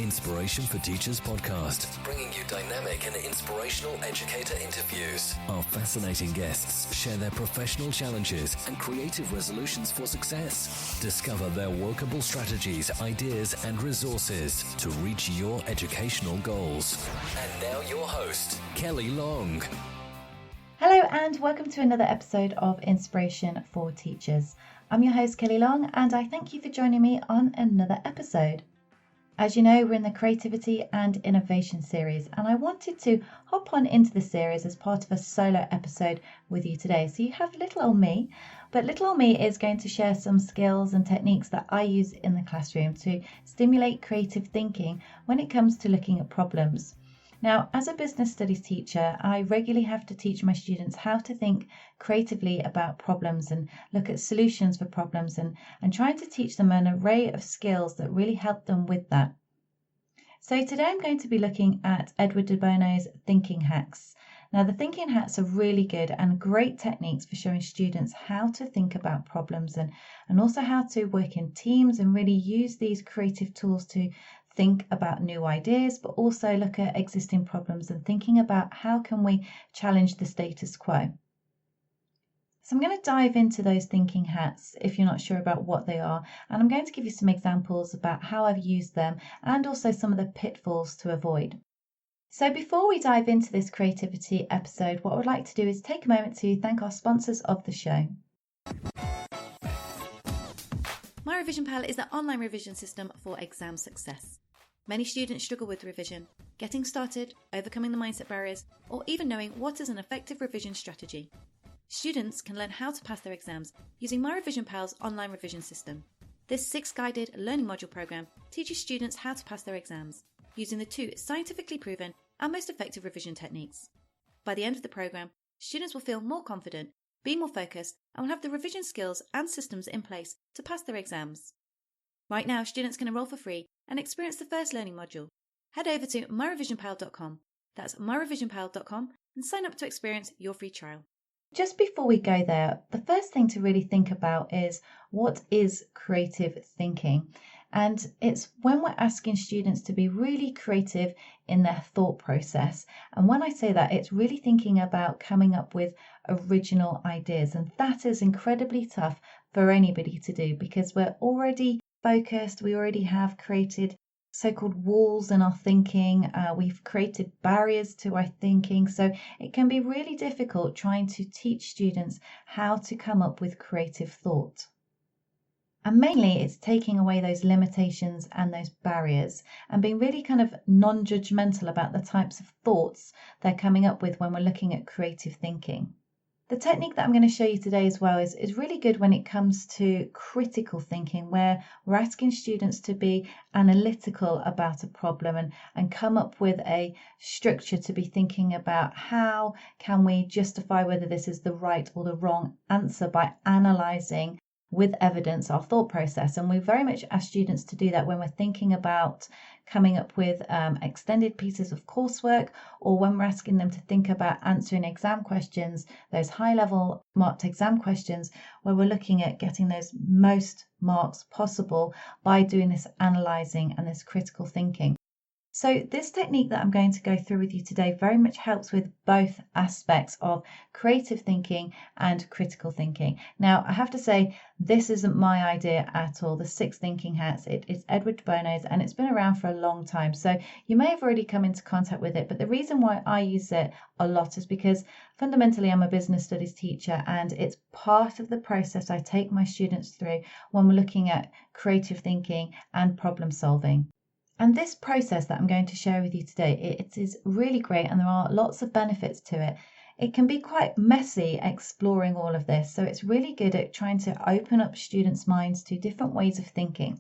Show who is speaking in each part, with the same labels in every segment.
Speaker 1: Inspiration for Teachers podcast, bringing you dynamic and inspirational educator interviews. Our fascinating guests share their professional challenges and creative resolutions for success. Discover their workable strategies, ideas, and resources to reach your educational goals. And now your host, Kelly Long.
Speaker 2: Hello and welcome to another episode of Inspiration for Teachers. I'm your host Kelly Long and I thank you for joining me on another episode. As you know, we're in the Creativity and Innovation series and I wanted to hop on into the series as part of a solo episode with you today. So you have little old me, but little old me is going to share some skills and techniques that I use in the classroom to stimulate creative thinking when it comes to looking at problems. Now, as a business studies teacher, I regularly have to teach my students how to think creatively about problems and look at solutions for problems and trying to teach them an array of skills that really help them with that. So today I'm going to be looking at Edward de Bono's thinking hacks. Now, the thinking hacks are really good and great techniques for showing students how to think about problems and also how to work in teams and really use these creative tools to think about new ideas, but also look at existing problems and thinking about how can we challenge the status quo. So I'm going to dive into those thinking hats if you're not sure about what they are, and I'm going to give you some examples about how I've used them and also some of the pitfalls to avoid. So before we dive into this creativity episode, what I would like to do is take a moment to thank our sponsors of the show.
Speaker 3: My Revision Pal is the online revision system for exam success. Many students struggle with revision, getting started, overcoming the mindset barriers, or even knowing what is an effective revision strategy. Students can learn how to pass their exams using My Revision Pal's online revision system. This 6-guided learning module program teaches students how to pass their exams using the 2 scientifically proven and most effective revision techniques. By the end of the program, students will feel more confident, be more focused, and will have the revision skills and systems in place to pass their exams. Right now, students can enroll for free and experience the first learning module. Head over to myrevisionpal.com, that's myrevisionpal.com, and sign up to experience your free trial.
Speaker 2: Just before we go there, the first thing to really think about is what is creative thinking? And it's when we're asking students to be really creative in their thought process. And when I say that, it's really thinking about coming up with original ideas. And that is incredibly tough for anybody to do because we're already focused, we already have created so-called walls in our thinking, we've created barriers to our thinking, so it can be really difficult trying to teach students how to come up with creative thought. And mainly it's taking away those limitations and those barriers and being really kind of non-judgmental about the types of thoughts they're coming up with when we're looking at creative thinking. The technique that I'm going to show you today as well is really good when it comes to critical thinking, where we're asking students to be analytical about a problem and come up with a structure to be thinking about how can we justify whether this is the right or the wrong answer by analysing with evidence our thought process. And we very much ask students to do that when we're thinking about coming up with extended pieces of coursework, or when we're asking them to think about answering exam questions, those high-level marked exam questions, where we're looking at getting those most marks possible by doing this analysing and this critical thinking. So this technique that I'm going to go through with you today very much helps with both aspects of creative thinking and critical thinking. Now, I have to say, this isn't my idea at all. The 6 thinking hats, it's Edward de Bono's and it's been around for a long time. So you may have already come into contact with it, but the reason why I use it a lot is because fundamentally I'm a business studies teacher and it's part of the process I take my students through when we're looking at creative thinking and problem solving. And this process that I'm going to share with you today, it is really great and there are lots of benefits to it. It can be quite messy exploring all of this, so it's really good at trying to open up students' minds to different ways of thinking.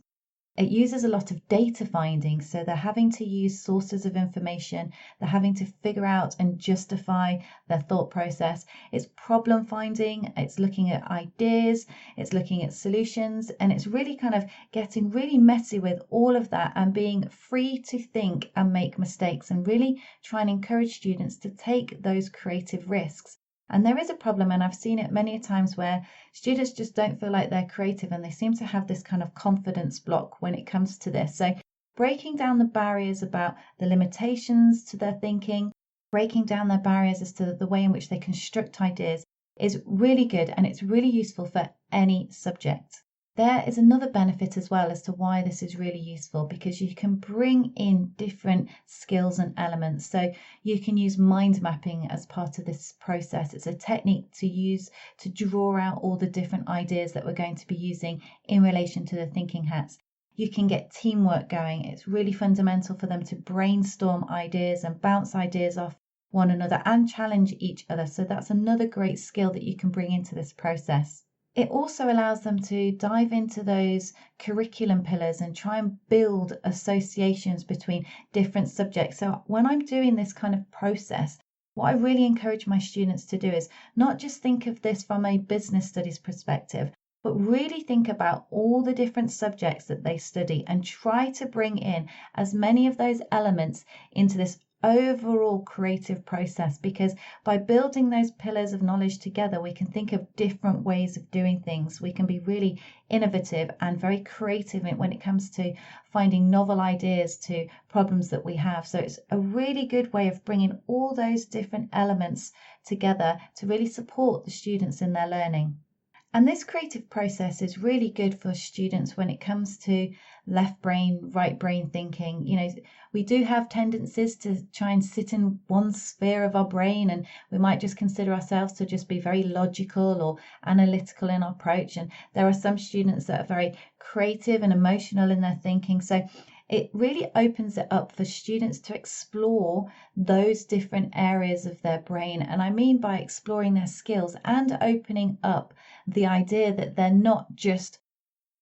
Speaker 2: It uses a lot of data finding, so they're having to use sources of information, they're having to figure out and justify their thought process. It's problem finding, it's looking at ideas, it's looking at solutions, and it's really kind of getting really messy with all of that and being free to think and make mistakes and really try and encourage students to take those creative risks. And there is a problem, and I've seen it many times where students just don't feel like they're creative and they seem to have this kind of confidence block when it comes to this. So breaking down the barriers about the limitations to their thinking, breaking down their barriers as to the way in which they construct ideas is really good, and it's really useful for any subject. There is another benefit as well as to why this is really useful, because you can bring in different skills and elements. So you can use mind mapping as part of this process. It's a technique to use to draw out all the different ideas that we're going to be using in relation to the thinking hats. You can get teamwork going. It's really fundamental for them to brainstorm ideas and bounce ideas off one another and challenge each other. So that's another great skill that you can bring into this process. It also allows them to dive into those curriculum pillars and try and build associations between different subjects. So when I'm doing this kind of process, what I really encourage my students to do is not just think of this from a business studies perspective, but really think about all the different subjects that they study and try to bring in as many of those elements into this overall creative process, because by building those pillars of knowledge together, we can think of different ways of doing things. We can be really innovative and very creative when it comes to finding novel ideas to problems that we have. So it's a really good way of bringing all those different elements together to really support the students in their learning. And this creative process is really good for students when it comes to left brain, right brain thinking. We do have tendencies to try and sit in one sphere of our brain, and we might just consider ourselves to just be very logical or analytical in our approach. And there are some students that are very creative and emotional in their thinking. So it really opens it up for students to explore those different areas of their brain. And I mean by exploring their skills and opening up the idea that they're not just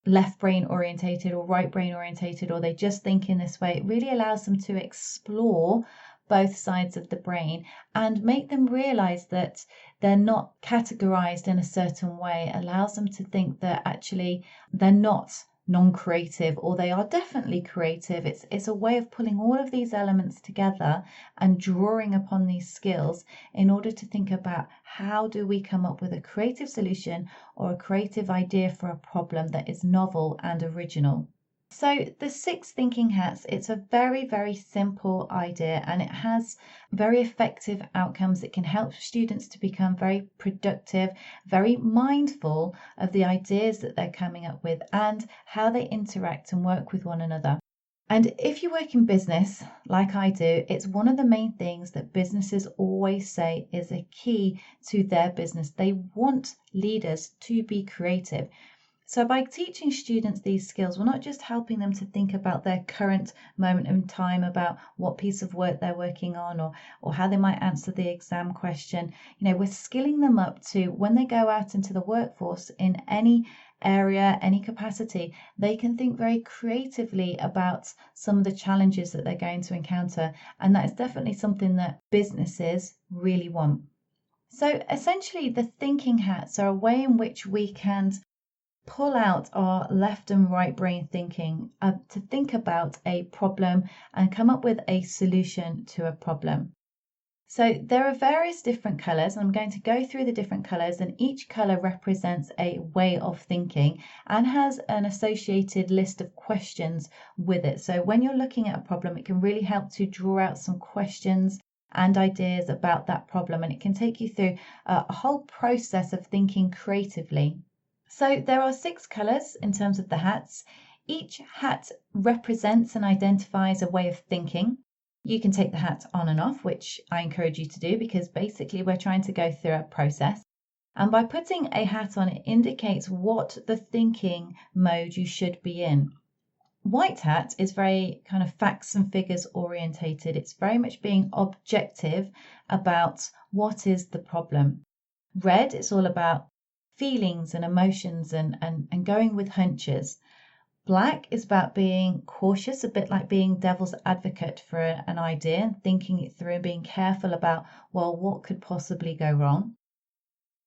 Speaker 2: left brain orientated or right brain orientated, or they just think in this way. It really allows them to explore both sides of the brain and make them realize that they're not categorized in a certain way. It allows them to think that actually they're not non-creative, or they are definitely creative. It's a way of pulling all of these elements together and drawing upon these skills in order to think about how do we come up with a creative solution or a creative idea for a problem that is novel and original. So the 6 thinking hats, it's a very, very simple idea, and it has very effective outcomes. It can help students to become very productive, very mindful of the ideas that they're coming up with and how they interact and work with one another. And if you work in business, like I do, it's one of the main things that businesses always say is a key to their business. They want leaders to be creative. So by teaching students these skills, we're not just helping them to think about their current moment in time, about what piece of work they're working on or how they might answer the exam question. We're skilling them up to when they go out into the workforce in any area, any capacity, they can think very creatively about some of the challenges that they're going to encounter. And that is definitely something that businesses really want. So essentially, the thinking hats are a way in which we can pull out our left and right brain thinking to think about a problem and come up with a solution to a problem. So there are various different colours, and I'm going to go through the different colours, and each colour represents a way of thinking and has an associated list of questions with it. So when you're looking at a problem, it can really help to draw out some questions and ideas about that problem, and it can take you through a whole process of thinking creatively. So there are 6 colours in terms of the hats. Each hat represents and identifies a way of thinking. You can take the hat on and off, which I encourage you to do, because basically we're trying to go through a process. And by putting a hat on, it indicates what the thinking mode you should be in. White hat is very kind of facts and figures orientated. It's very much being objective about what is the problem. Red is all about feelings and emotions and going with hunches. Black is about being cautious, a bit like being devil's advocate for an idea and thinking it through and being careful about, well, what could possibly go wrong.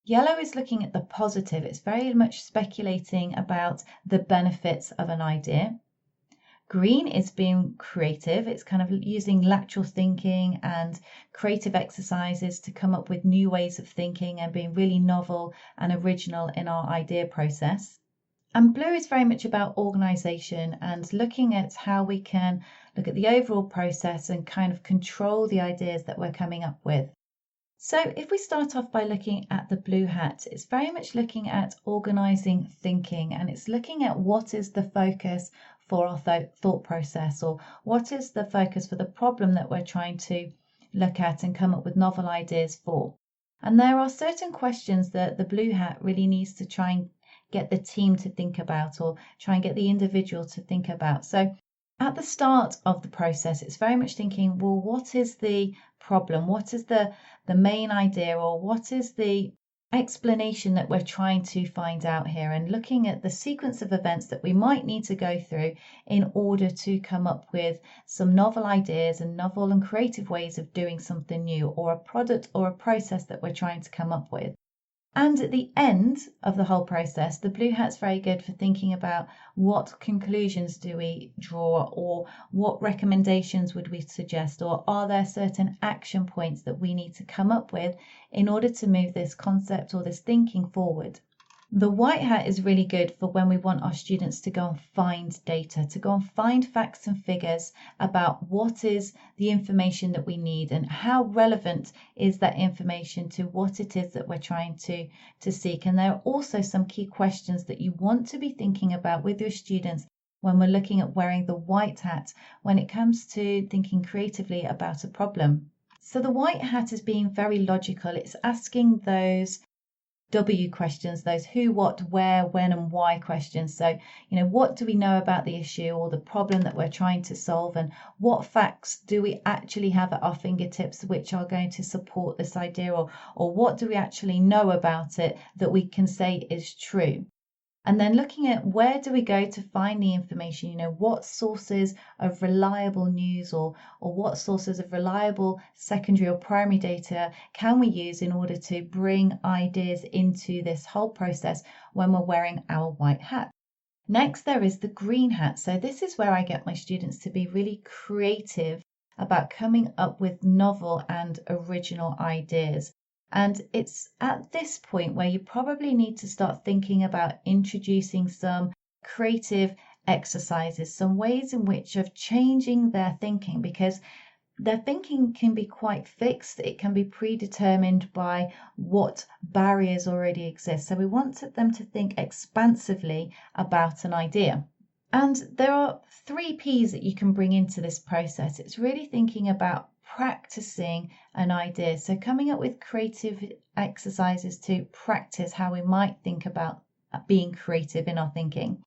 Speaker 2: Yellow is looking at the positive. It's very much speculating about the benefits of an idea. Green is being creative. It's kind of using lateral thinking and creative exercises to come up with new ways of thinking and being really novel and original in our idea process. And blue is very much about organisation and looking at how we can look at the overall process and kind of control the ideas that we're coming up with. So if we start off by looking at the blue hat, it's very much looking at organising thinking, and it's looking at what is the focus for our thought process, or what is the focus for the problem that we're trying to look at and come up with novel ideas for. And there are certain questions that the blue hat really needs to try and get the team to think about, or try and get the individual to think about. So at the start of the process, it's very much thinking, well, what is the problem? What is the main idea, or what is the explanation that we're trying to find out here? And looking at the sequence of events that we might need to go through in order to come up with some novel ideas and novel and creative ways of doing something new, or a product or a process that we're trying to come up with. And at the end of the whole process, the blue hat's very good for thinking about what conclusions do we draw, or what recommendations would we suggest, or are there certain action points that we need to come up with in order to move this concept or this thinking forward. The white hat is really good for when we want our students to go and find data, to go and find facts and figures about what is the information that we need and how relevant is that information to what it is that we're trying to seek. And there are also some key questions that you want to be thinking about with your students when we're looking at wearing the white hat when it comes to thinking creatively about a problem. So the white hat is being very logical. It's asking those W questions, those who, what, where, when, and why questions. So, what do we know about the issue or the problem that we're trying to solve, and what facts do we actually have at our fingertips which are going to support this idea, or what do we actually know about it that we can say is true? And then looking at where do we go to find the information, what sources of reliable news or what sources of reliable secondary or primary data can we use in order to bring ideas into this whole process when we're wearing our white hat. Next, there is the green hat. So this is where I get my students to be really creative about coming up with novel and original ideas. And it's at this point where you probably need to start thinking about introducing some creative exercises, some ways in which of changing their thinking, because their thinking can be quite fixed. It can be predetermined by what barriers already exist. So we want them to think expansively about an idea. And there are 3 P's that you can bring into this process. It's really thinking about practicing an idea. So coming up with creative exercises to practice how we might think about being creative in our thinking.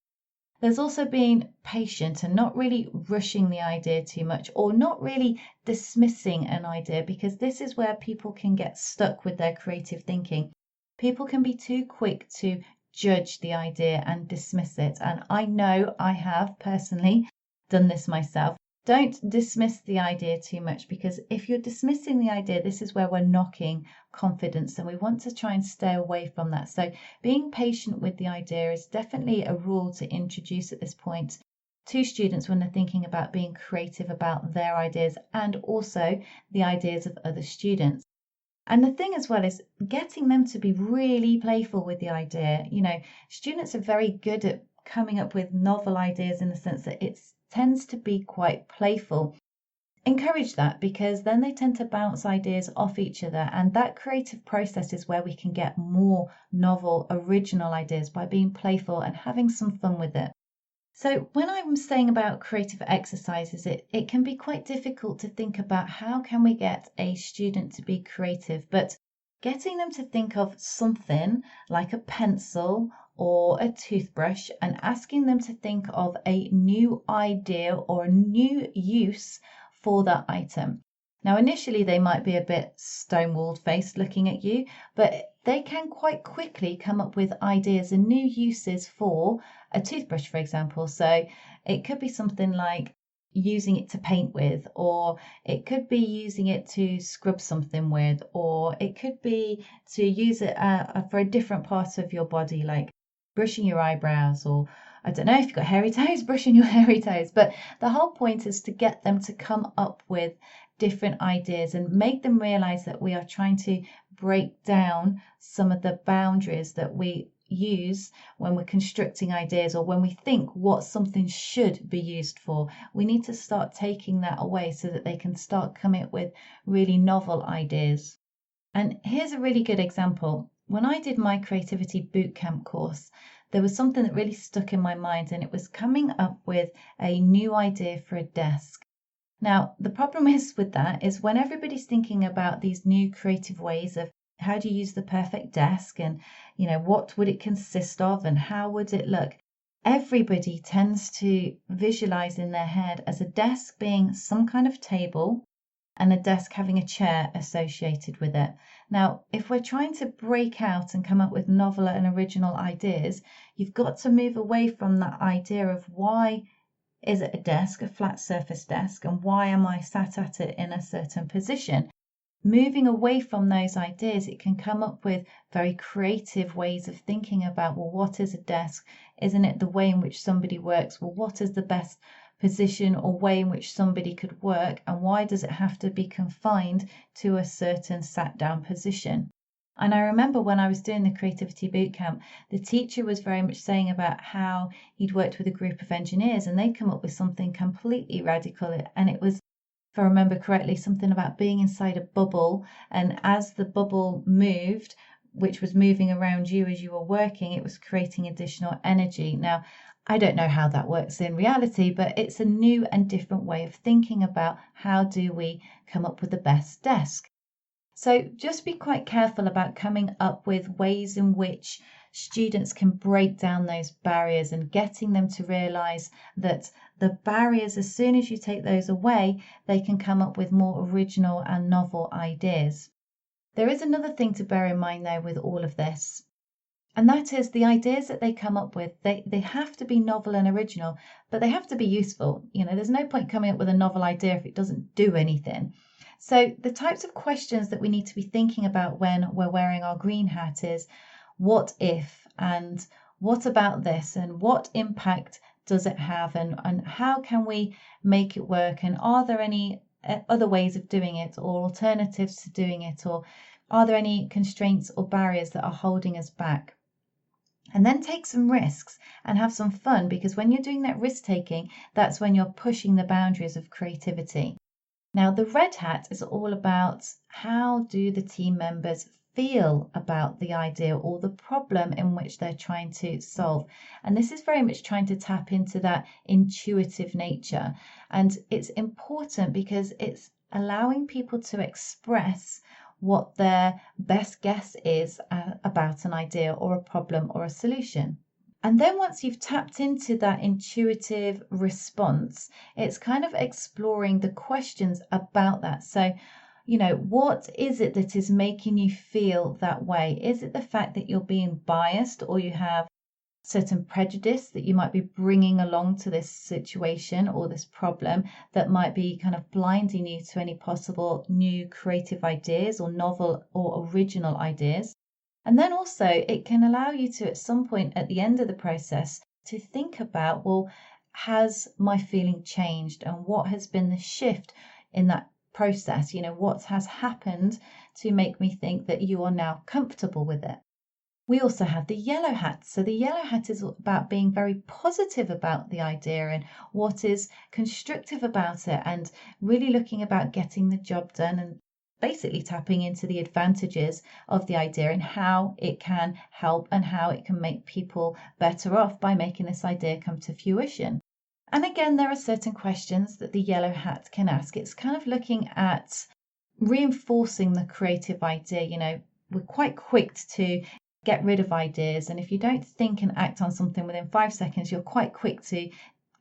Speaker 2: There's also being patient and not really rushing the idea too much, or not really dismissing an idea, because this is where people can get stuck with their creative thinking. People can be too quick to judge the idea and dismiss it. And I know I have personally done this myself. Don't dismiss the idea too much, because if you're dismissing the idea, this is where we're knocking confidence, and we want to try and stay away from that. So being patient with the idea is definitely a rule to introduce at this point to students when they're thinking about being creative about their ideas and also the ideas of other students. And the thing as well is getting them to be really playful with the idea. Students are very good at coming up with novel ideas in the sense that it tends to be quite playful. Encourage that, because then they tend to bounce ideas off each other, and that creative process is where we can get more novel, original ideas by being playful and having some fun with it. So when I'm saying about creative exercises, it can be quite difficult to think about how can we get a student to be creative, but getting them to think of something like a pencil or a toothbrush and asking them to think of a new idea or a new use for that item. Now, initially, they might be a bit stonewalled faced looking at you, but they can quite quickly come up with ideas and new uses for a toothbrush, for example. So it could be something like using it to paint with, or it could be using it to scrub something with, or it could be to use it for a different part of your body, like brushing your eyebrows, or I don't know if you've got hairy toes, brushing your hairy toes. But the whole point is to get them to come up with different ideas and make them realize that we are trying to break down some of the boundaries that we use when we're constructing ideas, or when we think what something should be used for. We need to start taking that away so that they can start coming up with really novel ideas. And here's a really good example. When I did my creativity bootcamp course, there was something that really stuck in my mind, and it was coming up with a new idea for a desk. Now, the problem is with that is when everybody's thinking about these new creative ways of how do you use the perfect desk, and what would it consist of and how would it look, everybody tends to visualize in their head as a desk being some kind of table and a desk having a chair associated with it. Now, if we're trying to break out and come up with novel and original ideas, you've got to move away from that idea of why is it a desk, a flat surface desk, and why am I sat at it in a certain position? Moving away from those ideas, it can come up with very creative ways of thinking about, well, what is a desk? Isn't it the way in which somebody works? Well, what is the best position or way in which somebody could work, and why does it have to be confined to a certain sat down position? And I remember when I was doing the creativity bootcamp, the teacher was very much saying about how he'd worked with a group of engineers and they'd come up with something completely radical. And it was, if I remember correctly, something about being inside a bubble. And as the bubble moved, which was moving around you as you were working, it was creating additional energy. Now, I don't know how that works in reality, but it's a new and different way of thinking about how do we come up with the best desk. So just be quite careful about coming up with ways in which students can break down those barriers and getting them to realize that the barriers, as soon as you take those away, they can come up with more original and novel ideas. There is another thing to bear in mind though with all of this, and that is the ideas that they come up with, they have to be novel and original, but they have to be useful. There's no point coming up with a novel idea if it doesn't do anything. So the types of questions that we need to be thinking about when we're wearing our green hat is what if, and what about this, and what impact does it have, and how can we make it work, and are there any other ways of doing it or alternatives to doing it, or are there any constraints or barriers that are holding us back? And then take some risks and have some fun, because when you're doing that risk taking, that's when you're pushing the boundaries of creativity. Now, the red hat is all about how do the team members feel about the idea or the problem in which they're trying to solve. And this is very much trying to tap into that intuitive nature. And it's important because it's allowing people to express what their best guess is about an idea or a problem or a solution. And then once you've tapped into that intuitive response, it's kind of exploring the questions about that. So, what is it that is making you feel that way? Is it the fact that you're being biased, or you have certain prejudice that you might be bringing along to this situation or this problem that might be kind of blinding you to any possible new creative ideas or novel or original ideas? And then also it can allow you to, at some point at the end of the process, to think about, well, has my feeling changed, and what has been the shift in that process? What has happened to make me think that you are now comfortable with it? We also have the yellow hat. So the yellow hat is about being very positive about the idea and what is constructive about it, and really looking about getting the job done, and basically tapping into the advantages of the idea and how it can help and how it can make people better off by making this idea come to fruition. And again, there are certain questions that the yellow hat can ask. It's kind of looking at reinforcing the creative idea. We're quite quick to get rid of ideas, and if you don't think and act on something within 5 seconds, you're quite quick to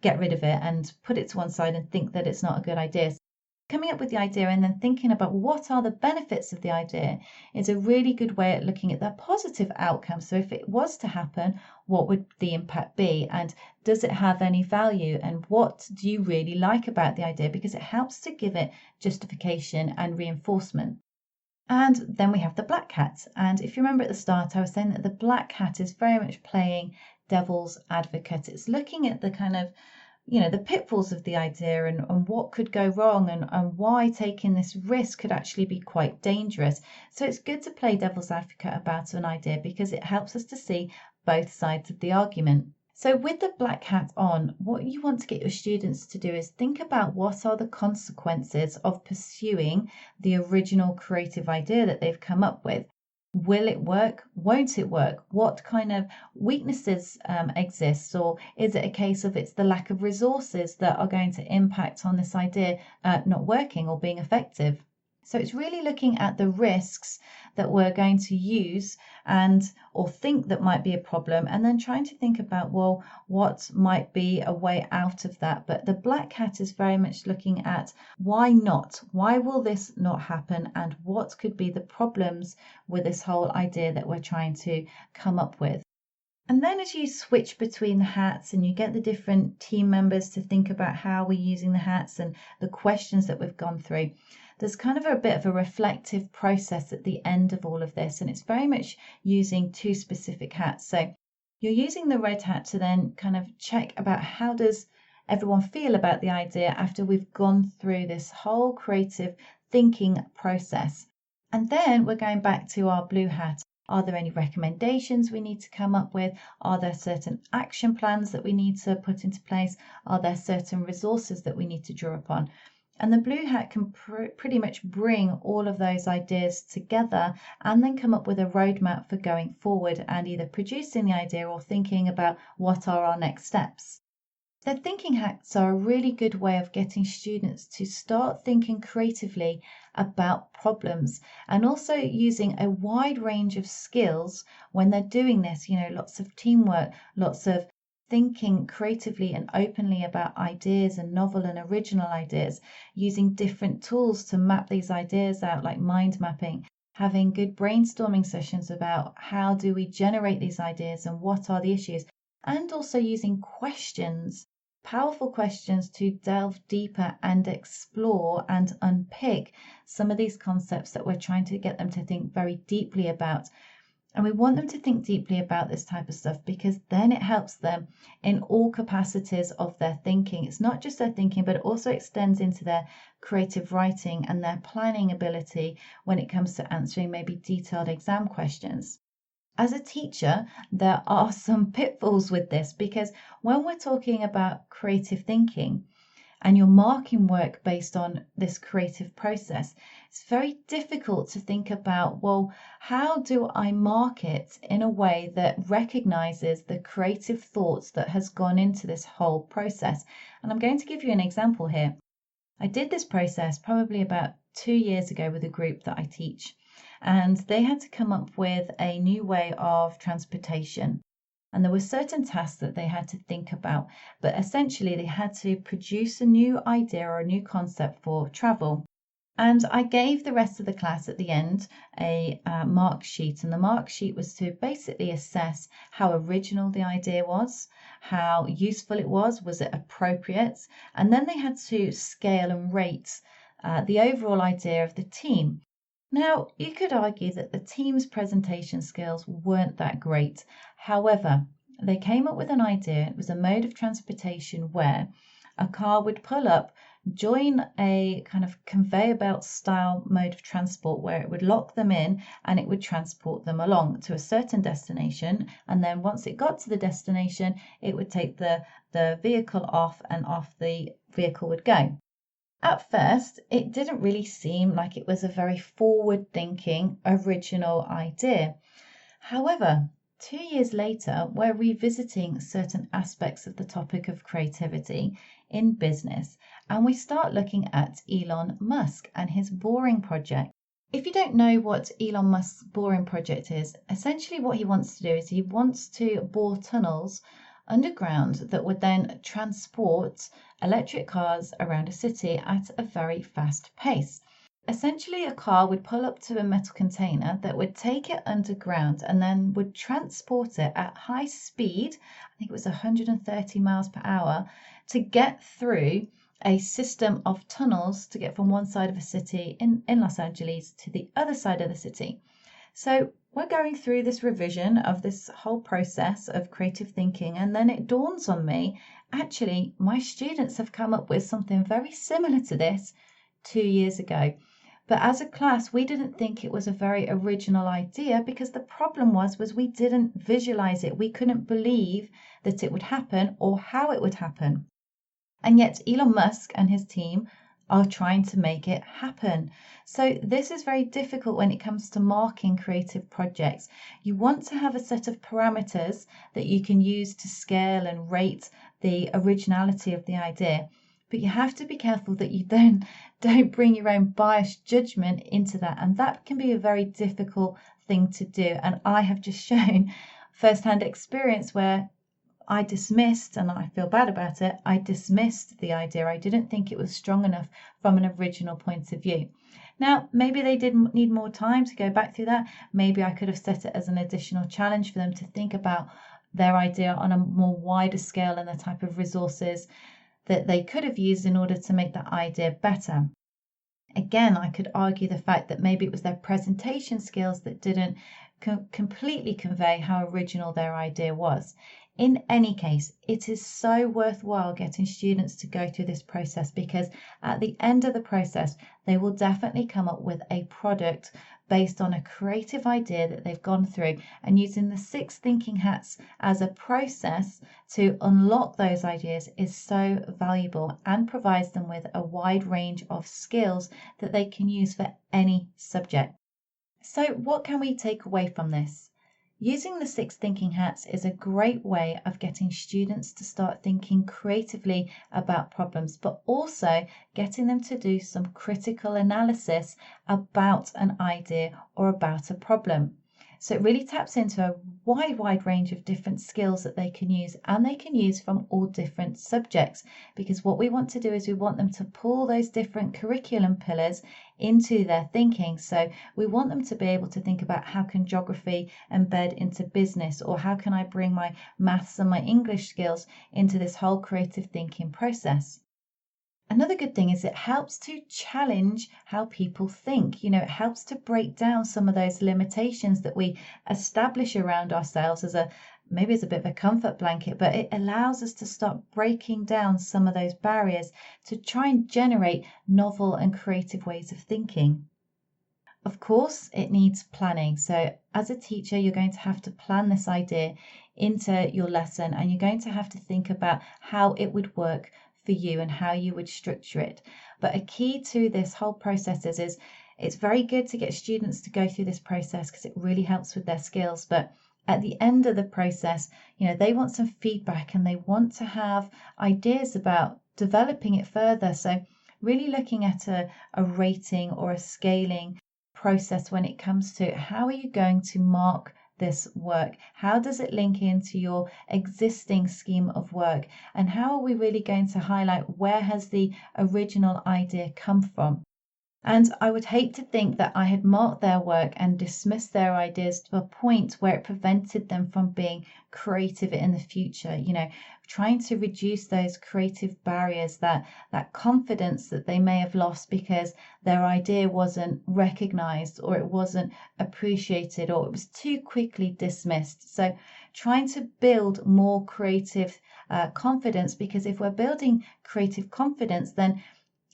Speaker 2: get rid of it and put it to one side and think that it's not a good idea. Coming up with the idea and then thinking about what are the benefits of the idea is a really good way at looking at the positive outcome. So if it was to happen, what would the impact be, and does it have any value, and what do you really like about the idea, because it helps to give it justification and reinforcement. And then we have the black hat. And if you remember at the start, I was saying that the black hat is very much playing devil's advocate. It's looking at the kind of, the pitfalls of the idea and what could go wrong, and why taking this risk could actually be quite dangerous. So it's good to play devil's advocate about an idea, because it helps us to see both sides of the argument. So with the black hat on, what you want to get your students to do is think about what are the consequences of pursuing the original creative idea that they've come up with. Will it work? Won't it work? What kind of weaknesses exist? Or is it a case of it's the lack of resources that are going to impact on this idea not working or being effective? So it's really looking at the risks that we're going to use or think that might be a problem, and then trying to think about, well, what might be a way out of that. But the black hat is very much looking at why not? Why will this not happen? And what could be the problems with this whole idea that we're trying to come up with? And then as you switch between the hats and you get the different team members to think about how we're using the hats and the questions that we've gone through, there's kind of a bit of a reflective process at the end of all of this. And it's very much using two specific hats. So you're using the red hat to then kind of check about how does everyone feel about the idea after we've gone through this whole creative thinking process. And then we're going back to our blue hat. Are there any recommendations we need to come up with? Are there certain action plans that we need to put into place? Are there certain resources that we need to draw upon? And the blue hat can pretty much bring all of those ideas together and then come up with a roadmap for going forward and either producing the idea or thinking about what are our next steps. The thinking hats are a really good way of getting students to start thinking creatively about problems and also using a wide range of skills when they're doing this. Lots of teamwork, lots of thinking creatively and openly about ideas and novel and original ideas, using different tools to map these ideas out, like mind mapping, having good brainstorming sessions about how do we generate these ideas and what are the issues, and also using questions, powerful questions to delve deeper and explore and unpick some of these concepts that we're trying to get them to think very deeply about. And we want them to think deeply about this type of stuff because then it helps them in all capacities of their thinking. It's not just their thinking, but it also extends into their creative writing and their planning ability when it comes to answering maybe detailed exam questions. As a teacher, there are some pitfalls with this because when we're talking about creative thinking, and you're marking work based on this creative process, it's very difficult to think about, well, how do I mark it in a way that recognizes the creative thoughts that has gone into this whole process? And I'm going to give you an example here. I did this process probably about 2 years ago with a group that I teach, and they had to come up with a new way of transportation. And there were certain tasks that they had to think about, but essentially they had to produce a new idea or a new concept for travel. And I gave the rest of the class at the end a mark sheet, and the mark sheet was to basically assess how original the idea was, how useful it was it appropriate, and then they had to scale and rate the overall idea of the team. Now, you could argue that the team's presentation skills weren't that great. However, they came up with an idea. It was a mode of transportation where a car would pull up, join a kind of conveyor belt style mode of transport where it would lock them in and it would transport them along to a certain destination. And then once it got to the destination, it would take the vehicle off and off the vehicle would go. At first, it didn't really seem like it was a very forward-thinking, original idea. However, 2 years later, we're revisiting certain aspects of the topic of creativity in business, and we start looking at Elon Musk and his Boring project. If you don't know what Elon Musk's Boring project is, essentially what he wants to do is he wants to bore tunnels underground that would then transport electric cars around a city at a very fast pace. Essentially, a car would pull up to a metal container that would take it underground and then would transport it at high speed, I think it was 130 miles per hour, to get through a system of tunnels to get from one side of a city in Los Angeles to the other side of the city. So we're going through this revision of this whole process of creative thinking, and then it dawns on me, actually, my students have come up with something very similar to this 2 years ago. But as a class, we didn't think it was a very original idea because the problem was we didn't visualize it. We couldn't believe that it would happen or how it would happen. And yet Elon Musk and his team are trying to make it happen. So this is very difficult when it comes to marking creative projects. You want to have a set of parameters that you can use to scale and rate the originality of the idea. But you have to be careful that you don't bring your own biased judgment into that. And that can be a very difficult thing to do. And I have just shown firsthand experience where I dismissed, and I feel bad about it, I dismissed the idea. I didn't think it was strong enough from an original point of view. Now, maybe they did need more time to go back through that. Maybe I could have set it as an additional challenge for them to think about their idea on a more wider scale and the type of resources that they could have used in order to make that idea better. Again, I could argue the fact that maybe it was their presentation skills that didn't completely convey how original their idea was. In any case, it is so worthwhile getting students to go through this process because at the end of the process, they will definitely come up with a product based on a creative idea that they've gone through, and using the 6 thinking hats as a process to unlock those ideas is so valuable and provides them with a wide range of skills that they can use for any subject. So what can we take away from this? Using the 6 thinking hats is a great way of getting students to start thinking creatively about problems, but also getting them to do some critical analysis about an idea or about a problem. So it really taps into a wide range of different skills that they can use, and they can use from all different subjects, because what we want to do is we want them to pull those different curriculum pillars into their thinking. So we want them to be able to think about how can geography embed into business, or how can I bring my maths and my English skills into this whole creative thinking process. Another good thing is it helps to challenge how people think. It helps to break down some of those limitations that we establish around ourselves as a bit of a comfort blanket, but it allows us to start breaking down some of those barriers to try and generate novel and creative ways of thinking. Of course, it needs planning. So as a teacher, you're going to have to plan this idea into your lesson, and you're going to have to think about how it would work for you and how you would structure it. But a key to this whole process is it's very good to get students to go through this process because it really helps with their skills. But at the end of the process, they want some feedback and they want to have ideas about developing it further. So really looking at a rating or a scaling process when it comes to how are you going to mark this work? How does it link into your existing scheme of work? And how are we really going to highlight where has the original idea come from? And I would hate to think that I had marked their work and dismissed their ideas to a point where it prevented them from being creative in the future, trying to reduce those creative barriers, that confidence that they may have lost because their idea wasn't recognized or it wasn't appreciated or it was too quickly dismissed. So trying to build more creative confidence, because if we're building creative confidence, then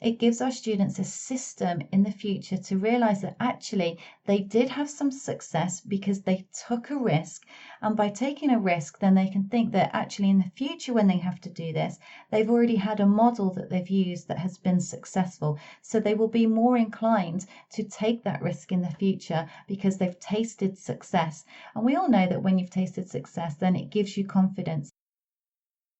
Speaker 2: it gives our students a system in the future to realize that actually they did have some success because they took a risk. And by taking a risk, then they can think that actually in the future when they have to do this, they've already had a model that they've used that has been successful. So they will be more inclined to take that risk in the future because they've tasted success. And we all know that when you've tasted success, then it gives you confidence.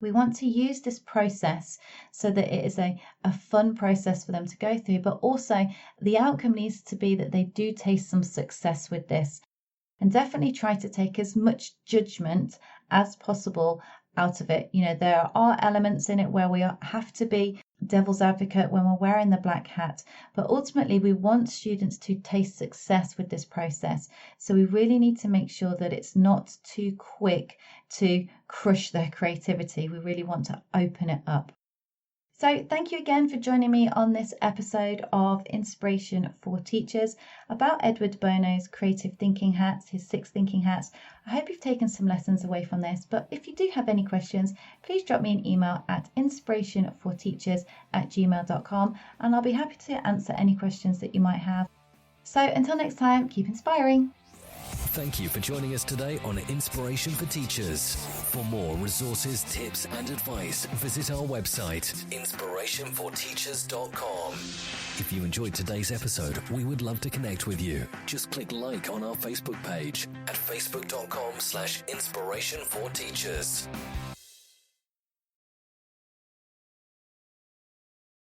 Speaker 2: We want to use this process so that it is a fun process for them to go through, but also the outcome needs to be that they do taste some success with this. And definitely try to take as much judgment as possible out of it. There are elements in it where we have to be devil's advocate when we're wearing the black hat, but ultimately we want students to taste success with this process. So we really need to make sure that it's not too quick to crush their creativity. We really want to open it up. So thank you again for joining me on this episode of Inspiration for Teachers about Edward Bono's creative thinking hats, his 6 thinking hats. I hope you've taken some lessons away from this, but if you do have any questions, please drop me an email at inspirationforteachers@gmail.com and I'll be happy to answer any questions that you might have. So until next time, keep inspiring.
Speaker 1: Thank you for joining us today on Inspiration for Teachers. For more resources, tips and advice, visit our website, inspirationforteachers.com. If you enjoyed today's episode, we would love to connect with you. Just click like on our Facebook page at facebook.com/inspirationforteachers.